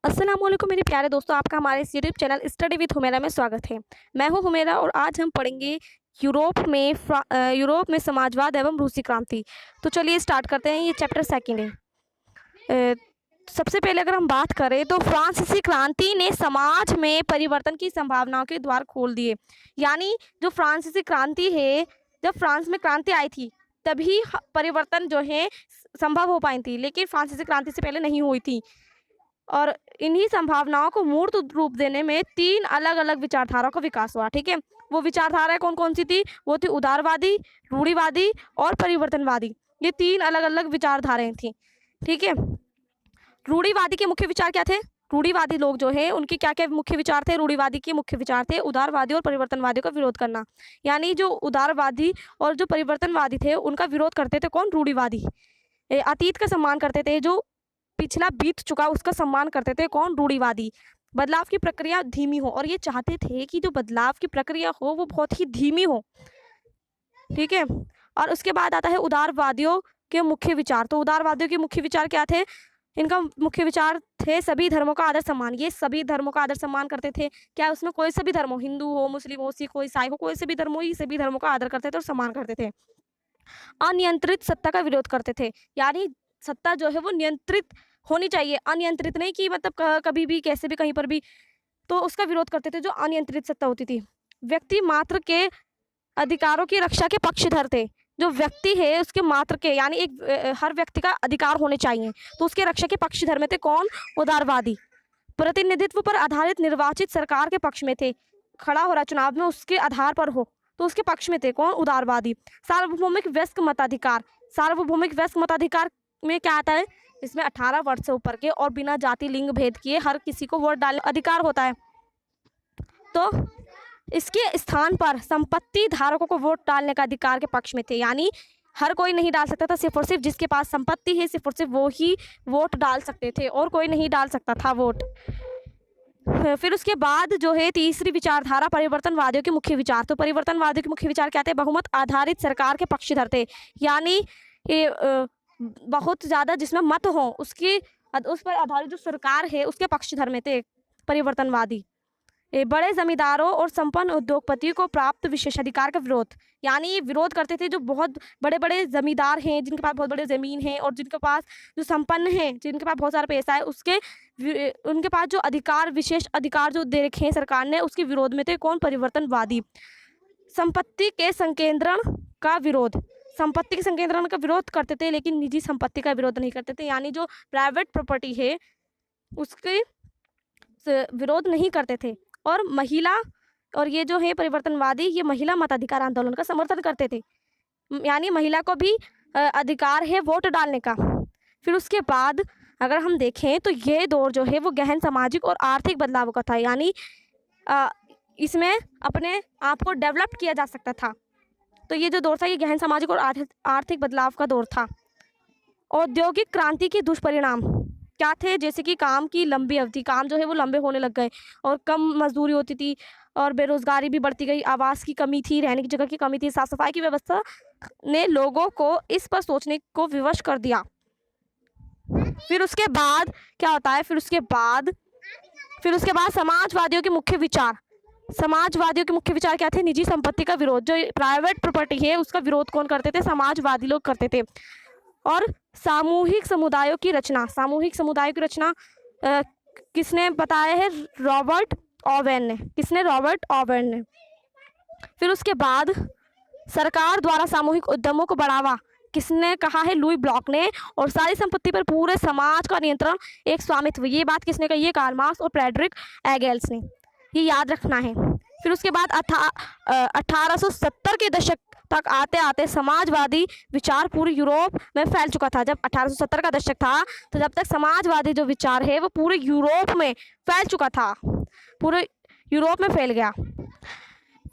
अस्सलाम वालेकुम मेरे प्यारे दोस्तों, आपका हमारे इस YouTube channel study with Humera में स्वागत है। मैं हूं हुमेरा और आज हम पढ़ेंगे यूरोप में समाजवाद एवं रूसी क्रांति। तो चलिए स्टार्ट करते हैं। ये चैप्टर सेकंड है। अ, सबसे पहले अगर हम बात करें तो फ्रांसीसी क्रांति ने समाज में परिवर्तन की संभावनाओं के द्वार खोल दिए। यानी जो फ्रांसीसी क्रांति है, जब फ्रांस में क्रांति आई थी तभी परिवर्तन जो है संभव हो पाई थी, लेकिन फ्रांसीसी क्रांति से पहले नहीं हुई थी। और इन्हीं संभावनाओं को मूर्त रूप देने में तीन अलग अलग विचारधाराओं का विकास हुआ। ठीक है, वो विचारधाराएं कौन कौन सी थी? वो थी उदारवादी, रूढ़िवादी और परिवर्तनवादी। ये तीन अलग अलग विचारधाराएं थी। ठीक है, रूढ़िवादी के मुख्य विचार क्या थे? रूढ़िवादी लोग जो है उनके क्या क्या मुख्य विचार थे? रूढ़िवादी के मुख्य विचार थे उदारवादी और परिवर्तनवादी का विरोध करना। यानी जो उदारवादी और जो परिवर्तनवादी थे उनका विरोध करते थे कौन? रूढ़िवादी। अतीत का सम्मान करते थे, जो पिछला बीत चुका उसका सम्मान करते थे कौन? रूढ़िवादी। बदलाव की प्रक्रिया धीमी हो, और ये चाहते थे कि जो बदलाव की प्रक्रिया हो वो बहुत ही धीमी हो। ठीक है, और उसके बाद आता है उदारवादियों के मुख्य विचार। तो उदारवादियों के मुख्य विचार क्या थे? इनका मुख्य विचार थे सभी धर्मों का आदर सम्मान। ये सभी धर्मों का आदर सम्मान करते थे। क्या उसमें कोई से भी धर्म हो, हिंदू हो, मुस्लिम हो, सिख हो, ईसाई हो, कोई से भी धर्म हो, ये सभी धर्मों का आदर करते थे और सम्मान करते थे। अनियंत्रित सत्ता का विरोध करते थे, यानी सत्ता जो है वो नियंत्रित होनी चाहिए, अनियंत्रित नहीं कि मतलब कभी भी कैसे भी कहीं पर भी। तो उसका विरोध करते थे जो अनियंत्रित सत्ता होती थी। व्यक्ति मात्र के अधिकारों की रक्षा के पक्षधर थे। जो व्यक्ति है उसके मात्र के, यानी हर व्यक्ति का अधिकार होने चाहिए, तो उसके रक्षा के पक्षधर में थे कौन? उदारवादी। प्रतिनिधित्व पर आधारित निर्वाचित सरकार के पक्ष में थे। खड़ा हो रहा चुनाव में उसके आधार पर हो तो उसके पक्ष में थे कौन? उदारवादी। सार्वभौमिक वयस्क मताधिकार। सार्वभौमिक वयस्क मताधिकार में क्या आता है? इसमें 18 वर्ष से ऊपर के और बिना जाति लिंग भेद किए हर किसी को वोट डालने का अधिकार होता है। तो इसके स्थान पर संपत्ति धारकों को वोट डालने का अधिकार के पक्ष में थे, यानी हर कोई नहीं डाल सकता था, सिर्फ और सिर्फ जिसके पास संपत्ति है सिर्फ और सिर्फ वो ही वोट डाल सकते थे, और कोई नहीं डाल सकता था वोट। फिर उसके बाद जो है तीसरी विचारधारा परिवर्तनवादियों के मुख्य विचार। तो परिवर्तनवादियों के मुख्य विचार क्या थे? बहुमत आधारित सरकार के पक्षधर थे, यानी ये बहुत ज़्यादा जिसमें मत हो उस पर आधारित जो सरकार है उसके पक्षधर में थे परिवर्तनवादी। बड़े जमींदारों और संपन्न उद्योगपतियों को प्राप्त विशेषाधिकार का विरोध, यानी ये विरोध करते थे जो बहुत बड़े बड़े जमींदार हैं, जिनके पास बहुत बड़े ज़मीन है और जिनके पास जो संपन्न हैं, जिनके पास बहुत सारा पैसा है, उनके पास जो अधिकार, विशेष अधिकार जो दे रखे हैं सरकार ने, उसके विरोध में थे कौन? परिवर्तनवादी। संपत्ति के संकेंद्रण का विरोध। संपत्ति के संकेंद्रण का विरोध करते थे, लेकिन निजी संपत्ति का विरोध नहीं करते थे, यानी जो प्राइवेट प्रॉपर्टी है उसके विरोध नहीं करते थे। और महिला, और ये जो है परिवर्तनवादी, ये महिला मताधिकार आंदोलन का समर्थन करते थे, यानी महिला को भी अधिकार है वोट डालने का। फिर उसके बाद अगर हम देखें तो ये दौर जो है वो गहन सामाजिक और आर्थिक बदलाव का था, यानी इसमें अपने आप को डेवलप किया जा सकता था। तो ये जो दौर था ये गहन सामाजिक और आर्थिक बदलाव का दौर था। औद्योगिक क्रांति के दुष्परिणाम क्या थे? जैसे कि काम की लंबी अवधि, काम जो है वो लंबे होने लग गए और कम मजदूरी होती थी और बेरोजगारी भी बढ़ती गई, आवास की कमी थी, रहने की जगह की कमी थी, साफ सफाई की व्यवस्था ने लोगों को इस पर सोचने को विवश कर दिया। फिर उसके बाद क्या होता है? फिर उसके बाद समाजवादियों के मुख्य विचार। समाजवादियों के मुख्य विचार क्या थे? निजी संपत्ति का विरोध। जो प्राइवेट प्रॉपर्टी है उसका विरोध कौन करते थे? समाजवादी लोग करते थे। और सामूहिक समुदायों की रचना। सामूहिक समुदायों की रचना किसने बताया है? रॉबर्ट ओवेन ने। किसने? रॉबर्ट ओवेन ने। फिर उसके बाद सरकार द्वारा सामूहिक उद्यमों को बढ़ावा किसने कहा है? लुई ब्लॉक ने। और सारी संपत्ति पर पूरे समाज का नियंत्रण, एक स्वामित्व, ये बात किसने कही है? कार्ल मार्क्स और फ्रेडरिक एंगेल्स ने। ये याद रखना है। फिर उसके बाद 1870 के दशक तक आते आते समाजवादी विचार पूरे यूरोप में फैल चुका था। जब 1870 का दशक था तो जब तक समाजवादी जो विचार है वो पूरे यूरोप में फैल चुका था, पूरे यूरोप में फैल गया।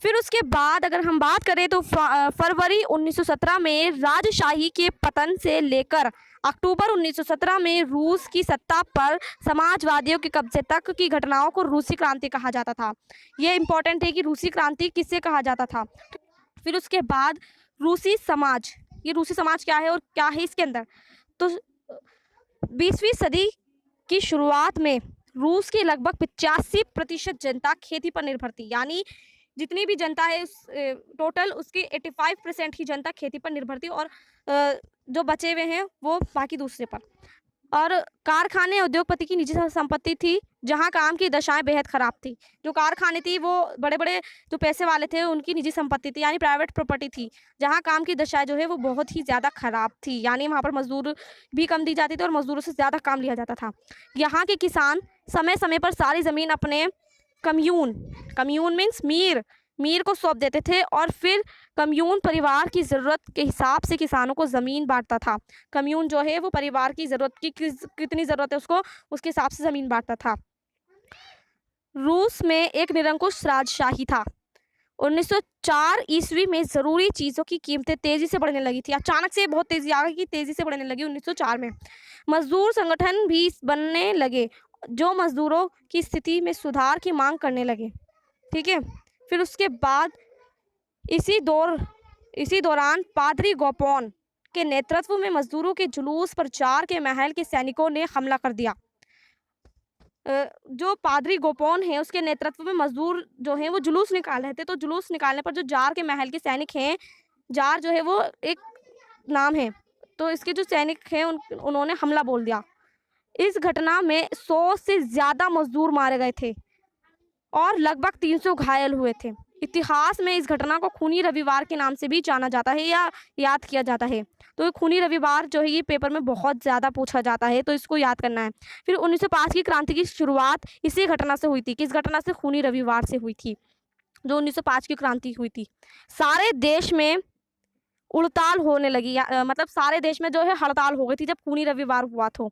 फिर उसके बाद अगर हम बात करें तो फरवरी 1917 में राजशाही के पतन से लेकर अक्टूबर 1917 में रूस की सत्ता पर समाजवादियों के कब्जे तक की घटनाओं को रूसी क्रांति कहा जाता था। ये इंपॉर्टेंट है कि रूसी क्रांति किससे कहा जाता था। फिर उसके बाद रूसी समाज। ये रूसी समाज क्या है और क्या है इसके अंदर? तो 20वीं सदी की शुरुआत में रूस की लगभग 85% जनता खेती पर निर्भर थी। यानी जितनी भी जनता है टोटल उसकी 85% ही जनता खेती पर निर्भर थी और जो बचे हुए हैं वो बाकी दूसरे पर। और कारखाने उद्योगपति की निजी संपत्ति थी, जहां काम की दशाएं बेहद खराब थी। जो कारखाने थी वो बड़े बड़े जो पैसे वाले थे उनकी निजी संपत्ति थी, यानी प्राइवेट प्रॉपर्टी थी, जहां काम की दशाएं जो है वो बहुत ही ज़्यादा खराब थी। यानी वहां पर मजदूर भी कम दी जाती थी और मजदूरों से ज़्यादा काम लिया जाता था। यहाँ के किसान समय समय पर सारी ज़मीन अपने कम्यून मीन्स मीर को सौंप देते थे और फिर कम्यून परिवार की ज़रूरत के हिसाब से किसानों को ज़मीन बांटता था। कम्यून जो है वो परिवार की ज़रूरत की कितनी ज़रूरत है उसको उसके हिसाब से ज़मीन बांटता था। रूस में एक निरंकुश राजशाही था। 1904 ईस्वी में ज़रूरी चीज़ों की कीमतें तेज़ी से बढ़ने लगी थी। अचानक से बहुत तेज़ी आ गई कि तेज़ी से बढ़ने लगी 1904 में। मजदूर संगठन भी बनने लगे जो मजदूरों की स्थिति में सुधार की मांग करने लगे। ठीक है, फिर उसके बाद इसी दौरान पादरी गोपोन के नेतृत्व में मजदूरों के जुलूस पर जार के महल के सैनिकों ने हमला कर दिया। जो पादरी गोपोन है उसके नेतृत्व में मजदूर जो हैं वो जुलूस निकाल रहे थे, तो जुलूस निकालने पर जो जार के महल के सैनिक हैं, जार जो है वो एक नाम है, तो इसके जो सैनिक हैं उन्होंने हमला बोल दिया। इस घटना में 100 से ज़्यादा मजदूर मारे गए थे और लगभग 300 घायल हुए थे। इतिहास में इस घटना को खूनी रविवार के नाम से भी जाना जाता है या याद किया जाता है। तो ये खूनी रविवार जो है ये पेपर में बहुत ज़्यादा पूछा जाता है, तो इसको याद करना है। फिर 1905 की क्रांति की शुरुआत इसी घटना से हुई थी। किस घटना से? खूनी रविवार से हुई थी, जो 1905 की क्रांति हुई थी। सारे देश में उड़ताल होने लगी, मतलब सारे देश में जो है हड़ताल हो गई थी जब खूनी रविवार हुआ। तो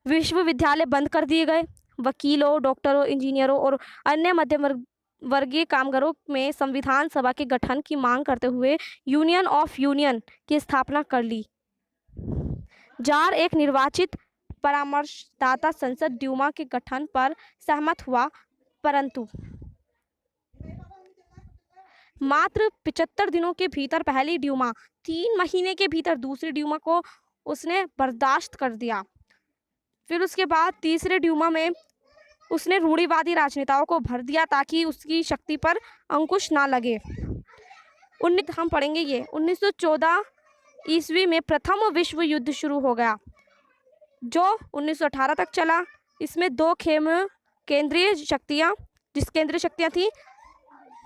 विश्वविद्यालय बंद कर दिए गए। वकीलों, डॉक्टरों, इंजीनियरों और अन्य मध्यम वर्गीय कामगारों में संविधान सभा के गठन की मांग करते हुए यूनियन ऑफ यूनियन की स्थापना कर ली। जार एक निर्वाचित परामर्शदाता संसद ड्यूमा के गठन पर सहमत हुआ, परंतु मात्र 75 दिनों के भीतर पहली ड्यूमा, 3 महीने के भीतर दूसरी ड्यूमा को उसने बर्दाश्त कर दिया। फिर उसके बाद तीसरे ड्यूमा में उसने रूढ़िवादी राजनेताओं को भर दिया ताकि उसकी शक्ति पर अंकुश ना लगे। हम पढ़ेंगे ये 1914 ईस्वी में प्रथम विश्व युद्ध शुरू हो गया जो 1918 तक चला। इसमें 2 केंद्रीय शक्तियाँ थी,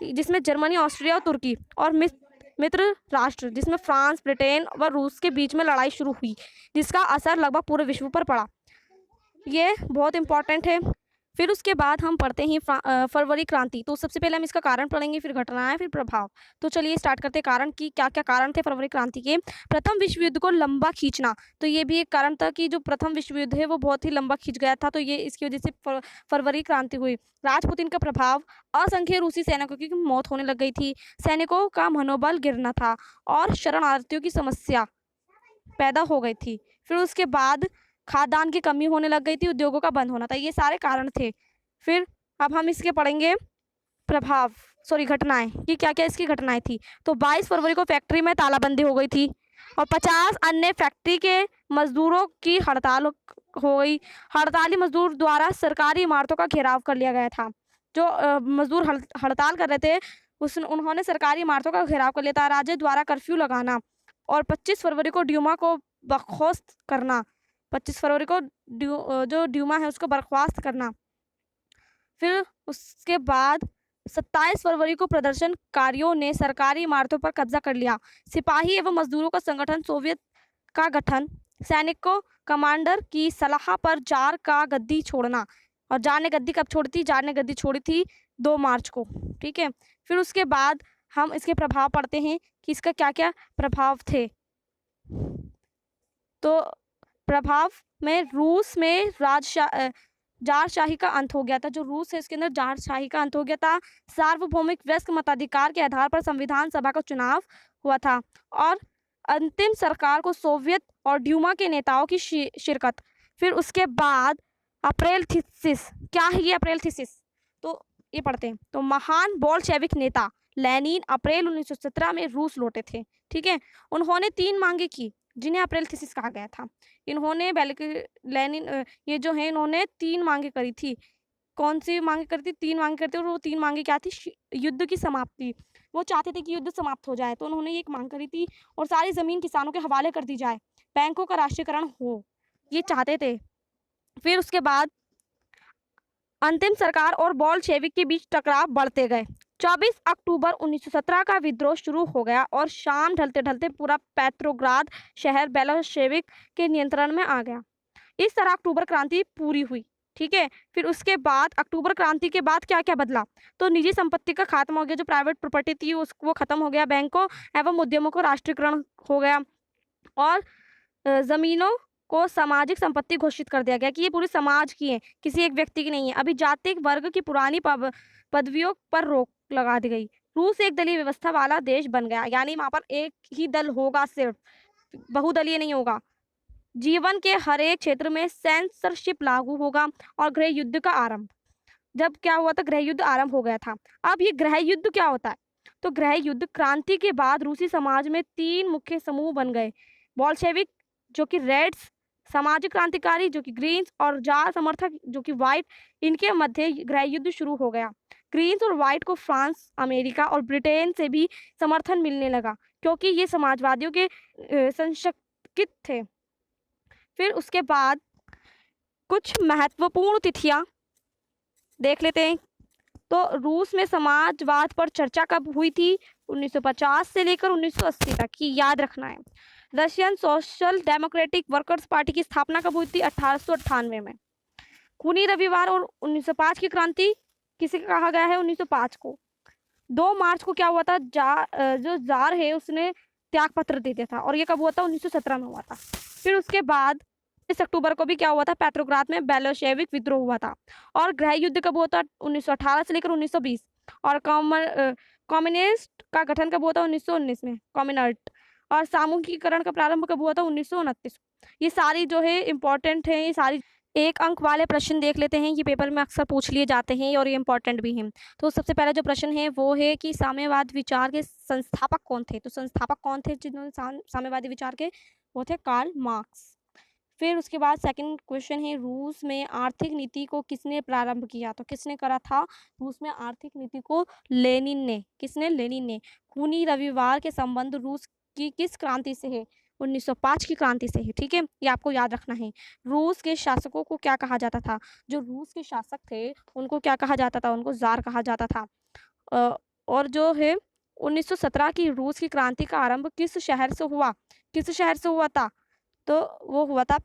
जिसमें जर्मनी, ऑस्ट्रिया और तुर्की, और मित्र राष्ट्र जिसमें फ्रांस, ब्रिटेन व रूस के बीच में लड़ाई शुरू हुई, जिसका असर लगभग पूरे विश्व पर पड़ा। ये बहुत इंपॉर्टेंट है। फिर उसके बाद हम पढ़ते हैं फरवरी क्रांति। तो सबसे पहले हम इसका कारण पढ़ेंगे, फिर घटनाएं, फिर प्रभाव। तो चलिए स्टार्ट करते हैं। कारण की क्या क्या कारण थे फरवरी क्रांति के? प्रथम विश्व युद्ध को लंबा खींचना, तो ये भी एक कारण था कि जो प्रथम विश्व युद्ध है वो बहुत ही लंबा खींच गया था, तो ये इसकी वजह से फरवरी क्रांति हुई। राजपुतिन का प्रभाव, असंख्य रूसी सैनिकों की मौत होने लग गई थी, सैनिकों का मनोबल गिरना था और शरणार्थियों की समस्या पैदा हो गई थी। फिर उसके बाद खाद्यान्न की कमी होने लग गई थी, उद्योगों का बंद होना था, ये सारे कारण थे। फिर अब हम इसके पढ़ेंगे घटनाएं कि क्या क्या इसकी घटनाएं थी। तो 22 फरवरी को फैक्ट्री में तालाबंदी हो गई थी और 50 अन्य फैक्ट्री के मजदूरों की हड़ताल हो गई। हड़ताली मजदूर द्वारा सरकारी इमारतों का घेराव कर लिया गया था। जो मजदूर हड़ताल कर रहे थे उन्होंने सरकारी इमारतों का घेराव कर लिया था। राज्य द्वारा कर्फ्यू लगाना और 25 फरवरी को ड्यूमा को बर्खास्त करना। 25 फरवरी को जो ड्यूमा है उसको बर्खास्त करना। फिर उसके बाद 27 फरवरी को प्रदर्शनकारियों ने सरकारी इमारतों पर कब्जा कर लिया। सिपाही एवं मजदूरों का संगठन सोवियत का गठन, सैनिकों कमांडर की सलाह पर जार का गद्दी छोड़ना। और जार ने गद्दी कब छोड़ी थी? जार ने गद्दी छोड़ी थी 2 मार्च को। ठीक है, फिर उसके बाद हम इसके प्रभाव पढ़ते हैं कि इसका क्या क्या प्रभाव थे। तो प्रभाव में रूस में जारशाही का अंत हो गया था। जो रूस है उसके अंदर जारशाही का अंत हो गया था। सार्वभौमिक वयस्क मताधिकार के आधार पर संविधान सभा का चुनाव हुआ था और अंतिम सरकार को सोवियत और ड्यूमा के नेताओं की शिरकत। फिर उसके बाद अप्रैल थीसिस। क्या है ये अप्रैल थीसिस? तो ये पढ़ते हैं। तो महान बोल्शेविक नेता लेनिन अप्रैल 1917 में रूस लौटे थे। ठीक है, उन्होंने 3 मांगे की। जिन्हें अप्रैल थीसिस कहा गया था। इन्होंने लेनिन ये जो है इन्होंने 3 मांगे करी थी। कौन-सी मांगे करी थी? 3 मांगे करी थी और वो 3 मांगे क्या थी? युद्ध की समाप्ति। वो चाहते थे कि युद्ध समाप्त हो जाए, तो उन्होंने ये एक मांग करी थी और सारी ज़मीन किसानों के हवाले कर दी जाए, बैंकों का राष्ट्रीयकरण हो, ये चाहते थे। फिर उसके बाद अंतिम सरकार और बोल्शेविक के बीच टकराव बढ़ते गए। 24 अक्टूबर 1917 का विद्रोह शुरू हो गया और शाम ढलते-ढलते पूरा पेट्रोग्राद शहर बोल्शेविक के नियंत्रण में आ गया। इस तरह अक्टूबर क्रांति पूरी हुई। ठीक है, फिर उसके बाद अक्टूबर क्रांति के बाद क्या-क्या बदला? तो निजी संपत्ति का खात्मा हो गया, जो प्राइवेट प्रॉपर्टी थी वो खत्म हो गया, बैंकों एवं उद्यमों को राष्ट्रीयकरण हो गया और ज़मीनों को सामाजिक संपत्ति घोषित कर दिया गया कि ये पूरी समाज की है, किसी एक व्यक्ति की नहीं है। अभी जाति वर्ग की पुरानी पदवियों पर रोक लगा दी गई। रूस एक दलीय व्यवस्था वाला देश बन गया, यानी वहाँ पर एक ही दल होगा, सिर्फ बहुदलीय नहीं होगा। जीवन के हर एक क्षेत्र में सेंसरशिप लागू होगा और गृह युद्ध का आरंभ। जब क्या हुआ था? गृह युद्ध आरंभ हो गया था। अब ये गृह युद्ध क्या होता है? तो गृह युद्ध क्रांति के बाद रूसी समाज में 3 मुख्य समूह बन गए। बोल्शेविक जो कि रेड्स, सामाजिक क्रांतिकारी जो कि ग्रीन्स और जार समर्थक जो कि व्हाइट, इनके मध्य गृह युद्ध शुरू हो गया। ग्रीन्स और व्हाइट को फ्रांस, अमेरिका और ब्रिटेन से भी समर्थन मिलने लगा क्योंकि ये समाजवादियों के संशयित थे। फिर उसके बाद कुछ महत्वपूर्ण तिथियां देख लेते हैं। तो रूस में समाजवाद पर चर्चा कब हुई थी? 1950 से लेकर 1980 तक, की याद रखना है। Russian social democratic workers party की स्थापना कब हुई थी? 1898 में। खूनी रविवार और 1905 की क्रांति किसे कहा गया है? 1905 को। 2 मार्च को क्या हुआ था? जो जार है उसने त्याग पत्र दे दिया था और ये कब हुआ था? 1917 में हुआ था। फिर उसके बाद 20 अक्टूबर को भी क्या हुआ था? पेट्रोग्राद में बोल्शेविक विद्रोह हुआ था। और गृह युद्ध कब हुआ था? 1918 से लेकर 1920। और कम्युनिस्ट का गठन कब हुआ था? 1919 में, कम्युनिस्ट। और सामूहिकीकरण का प्रारंभ कब हुआ था? 1929। ये सारी जो है इंपॉर्टेंट है, ये सारी 1 अंक वाले प्रश्न देख लेते हैं। ये पेपर में अक्सर पूछ लिए जाते हैं और ये इंपॉर्टेंट भी हैं। तो सबसे पहला जो प्रश्न है वो है कि साम्यवाद विचार के संस्थापक कौन थे? तो संस्थापक कौन थे जिन्होंने साम्यवादी विचार के? वो थे कार्ल मार्क्स। फिर उसके बाद सेकंड क्वेश्चन है, रूस में आर्थिक नीति को किसने प्रारंभ किया? तो किसने करा था रूस में आर्थिक नीति को? लेनिन ने। किसने? लेनिन ने। खूनी रविवार के संबंध रूस की किस क्रांति से है? 1905 की क्रांति से है। ठीक है, ये आपको याद रखना है। रूस के शासकों को क्या कहा जाता था? जो रूस के शासक थे उनको क्या कहा जाता था? उनको जार कहा जाता था। और जो है 1917 की रूस की क्रांति का आरंभ किस शहर से हुआ? किस शहर से हुआ था? तो वो हुआ था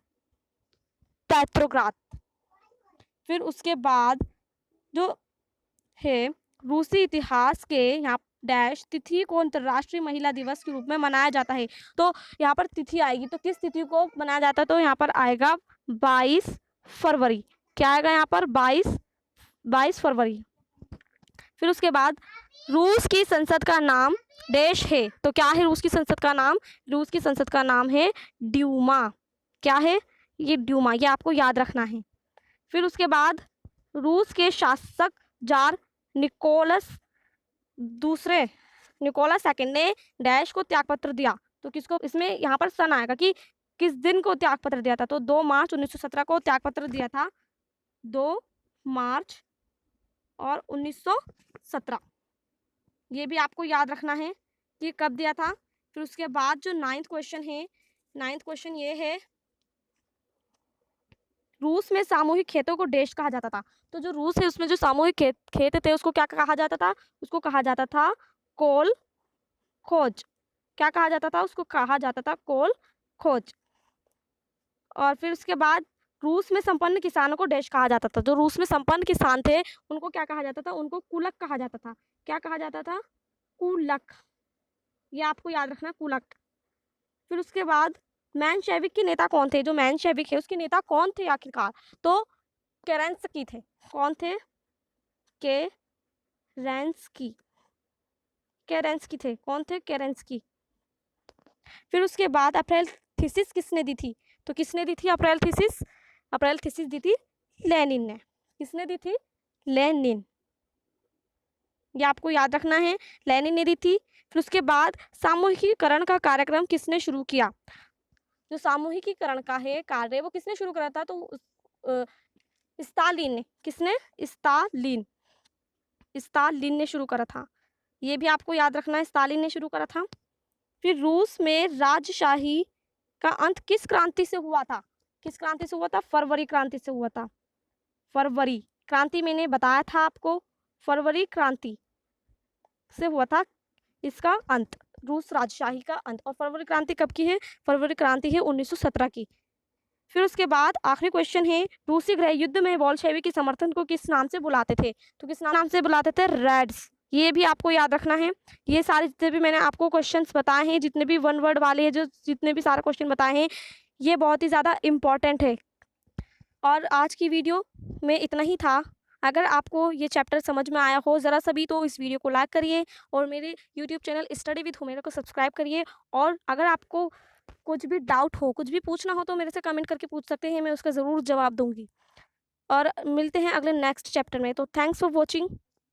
पेट्रोग्राद। फिर उसके बाद जो है रूसी इतिहास के यहाँ डैश तिथि को अंतर्राष्ट्रीय महिला दिवस के रूप में मनाया जाता है। तो यहाँ पर तिथि आएगी, तो किस तिथि को मनाया जाता है? तो यहाँ पर आएगा 22 फरवरी। क्या आएगा यहाँ पर? 22 फरवरी। फिर उसके बाद रूस की संसद का नाम देश है। तो क्या है रूस की संसद का नाम? रूस की संसद का नाम है ड्यूमा। क्या है? ये ड्यूमा, ये आपको याद रखना है। फिर उसके बाद रूस के शासक जार निकोलस सेकंड ने डैश को त्यागपत्र दिया। तो किसको? इसमें यहाँ पर सन आएगा कि किस दिन को त्यागपत्र दिया था। तो 2 मार्च 1917 को त्यागपत्र दिया था। 2 मार्च और 1917, ये भी आपको याद रखना है कि कब दिया था। फिर उसके बाद जो 9th क्वेश्चन है, 9th क्वेश्चन ये है, रूस में सामूहिक खेतों को डैश कहा जाता था। तो जो रूस है उसमें जो सामूहिक खेत थे उसको क्या कहा जाता था? उसको कहा जाता था कोल खोज। क्या कहा जाता था? उसको कहा जाता था कोल खोज। और फिर उसके बाद रूस में संपन्न किसानों को डैश कहा जाता था। जो रूस में संपन्न किसान थे उनको क्या कहा जाता था? उनको कुलक कहा जाता था। क्या कहा जाता था? कुलक। ये आपको याद रखना, कुलक। फिर उसके बाद मेंशेविक के नेता कौन थे? जो मेंशेविक है उसके नेता कौन थे आखिरकार? तो केरेंस्की थे। कौन थे? केरेंस्की। केरेंस्की थे। कौन थे? केरेंस्की। फिर उसके बाद अप्रैल थीसिस किसने दी थी? तो किसने दी थी अप्रैल थीसिस? अप्रैल थीसिस दी थी लेनिन ने। किसने दी थी? लेनिन। ये आपको याद रखना है, लेनिन ने दी थी। फिर उसके बाद सामूहिकीकरण का कार्यक्रम किसने शुरू किया? जो सामूहिकीकरण का है कार्य वो किसने शुरू करा था? तो स्टालिन ने। किसने? स्टालिन ने शुरू करा था। ये भी आपको याद रखना है, स्टालिन ने शुरू करा था। फिर रूस में राजशाही का अंत किस क्रांति से हुआ था? किस क्रांति से हुआ था? फरवरी क्रांति से हुआ था। फरवरी क्रांति मैंने बताया था आपको, फरवरी क्रांति से हुआ था इसका अंत, रूस राजशाही का अंत। और फरवरी क्रांति कब की है? फरवरी क्रांति है 1917 की। फिर उसके बाद आखिरी क्वेश्चन है, रूसी गृह युद्ध में बोल्शेविक के समर्थन को किस नाम से बुलाते थे? तो किस नाम से बुलाते थे? रेड्स। ये भी आपको याद रखना है। ये सारे जितने भी मैंने आपको क्वेश्चंस बताए हैं, जितने भी वन वर्ड वाले हैं, जो जितने भी सारे क्वेश्चन बताए हैं, ये बहुत ही ज़्यादा इम्पॉर्टेंट है। और आज की वीडियो में इतना ही था। अगर आपको ये चैप्टर समझ में आया हो ज़रा सा भी, तो इस वीडियो को लाइक करिए और मेरे YouTube channel study with Humaira को सब्सक्राइब करिए। और अगर आपको कुछ भी डाउट हो, कुछ भी पूछना हो, तो मेरे से कमेंट करके पूछ सकते हैं, मैं उसका ज़रूर जवाब दूंगी। और मिलते हैं अगले नेक्स्ट चैप्टर में। तो थैंक्स फॉर वॉचिंग।